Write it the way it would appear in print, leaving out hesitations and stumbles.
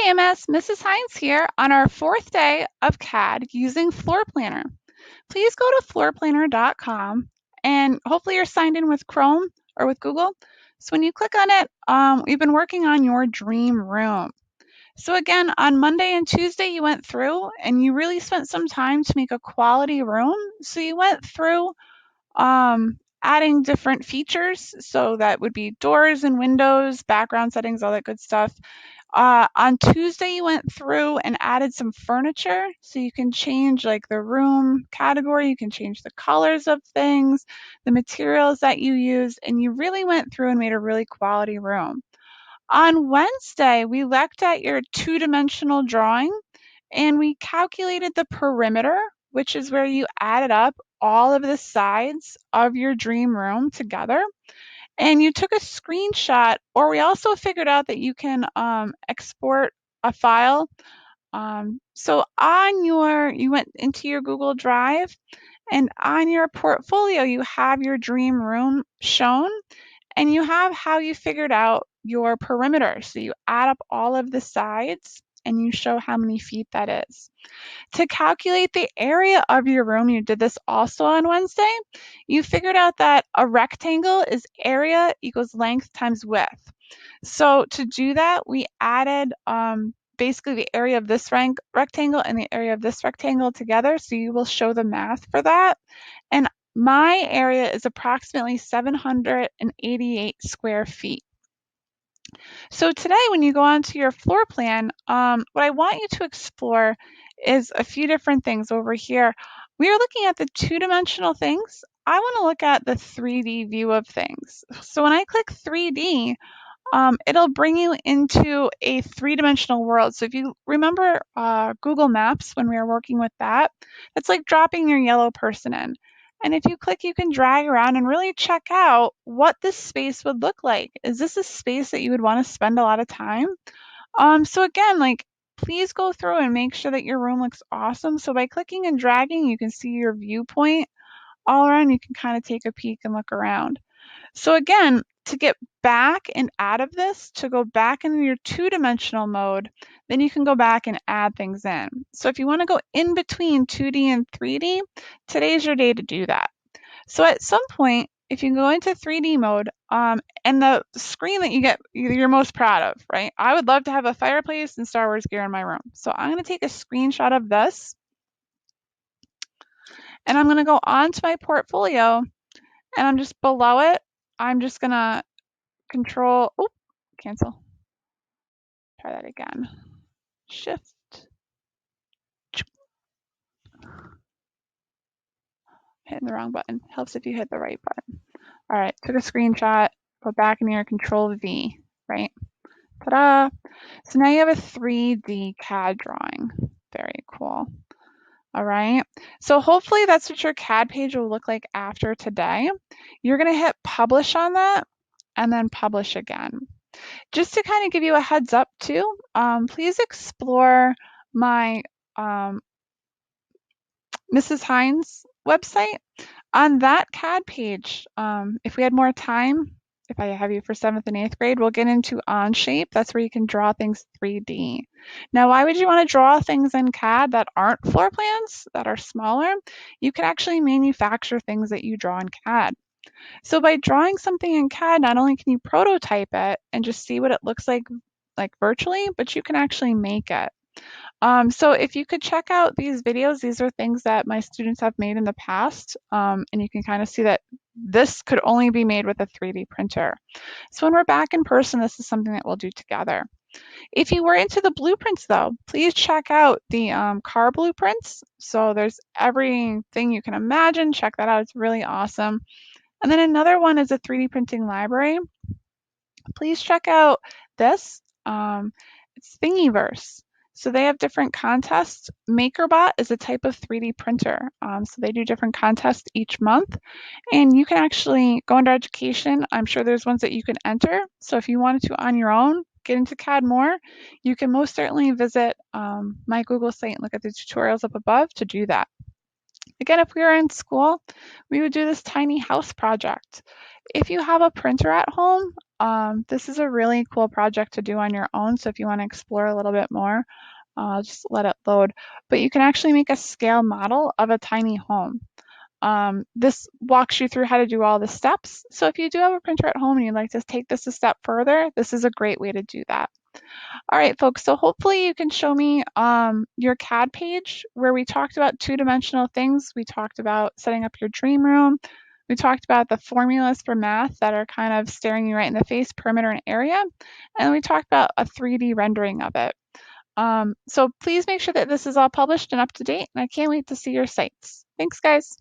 Hey KMS, Mrs. Hines here on our fourth day of CAD using Floorplanner. Please go to floorplanner.com and hopefully you're signed in with Chrome or with Google. So when you click on it, we've been working on your dream room. So again, on Monday and Tuesday, you went through and you really spent some time to make a quality room. So you went through adding different features. So that would be doors and windows, background settings, all that good stuff. On Tuesday, you went through and added some furniture. So you can change like the room category, you can change the colors of things, the materials that you use, and you really went through and made a really quality room. On Wednesday, we looked at your two-dimensional drawing and we calculated the perimeter, which is where you added up all of the sides of your dream room together. And you took a screenshot, or we also figured out that you can export a file. So you went into your Google Drive, and on your portfolio, you have your dream room shown, and you have how you figured out your perimeter. So you add up all of the sides, and you show how many feet that is. To calculate the area of your room, you did this also on Wednesday. You figured out that a rectangle is area equals length times width. So to do that, we added basically the area of this rectangle and the area of this rectangle together. So you will show the math for that. And my area is approximately 788 square feet. So today, when you go onto your floor plan, what I want you to explore is a few different things over here. We are looking at the two-dimensional things. I want to look at the 3D view of things. So when I click 3D, it'll bring you into a three-dimensional world. So if you remember Google Maps when we were working with that, it's like dropping your yellow person in. And if you click, you can drag around and really check out what this space would look like. Is this a space that you would want to spend a lot of time? So again, like please go through and make sure that your room looks awesome. So by clicking and dragging, you can see your viewpoint all around. You can kind of take a peek and look around. So again, to get back and out of this, to go back into your two-dimensional mode, then you can go back and add things in. So if you want to go in between 2D and 3D, today's your day to do that. So at some point, if you go into 3D mode, and the screen that you get, you're most proud of, right? I would love to have a fireplace and Star Wars gear in my room. So I'm going to take a screenshot of this, and I'm going to go onto my portfolio, and I'm just below it. I'm just going to cancel. Try that again. Shift. Hitting the wrong button. Helps if you hit the right button. All right, took a screenshot. Go back in your Control V, right? Ta-da! So now you have a 3D CAD drawing. Very cool. All right, so hopefully that's what your CAD page will look like after today. You're gonna hit publish on that and then publish again. Just to kind of give you a heads up too, please explore my Mrs. Hines website. On that CAD page, if we had more time, if I have you for 7th and 8th grade, we'll get into Onshape. That's where you can draw things 3D. Now, why would you want to draw things in CAD that aren't floor plans, that are smaller? You can actually manufacture things that you draw in CAD. So by drawing something in CAD, not only can you prototype it and just see what it looks like virtually, but you can actually make it. So if you could check out these videos, these are things that my students have made in the past, and you can kind of see that this could only be made with a 3D printer. So when we're back in person, this is something that we'll do together. If you were into the blueprints though, please check out the car blueprints. So there's everything you can imagine. Check that out, it's really awesome. And then another one is a 3D printing library. Please check out this. It's Thingiverse. So they have different contests. MakerBot is a type of 3D printer. So they do different contests each month. And you can actually go under education. I'm sure there's ones that you can enter. So if you wanted to on your own, get into CAD more, you can most certainly visit my Google site and look at the tutorials up above to do that. Again, if we were in school, we would do this tiny house project. If you have a printer at home, this is a really cool project to do on your own. So if you want to explore a little bit more, just let it load. But you can actually make a scale model of a tiny home. This walks you through how to do all the steps. So if you do have a printer at home and you'd like to take this a step further, this is a great way to do that. All right, folks, so hopefully you can show me your CAD page where we talked about two-dimensional things. We talked about setting up your dream room. We talked about the formulas for math that are kind of staring you right in the face, perimeter and area. And we talked about a 3D rendering of it. So please make sure that this is all published and up to date, and I can't wait to see your sites. Thanks, guys.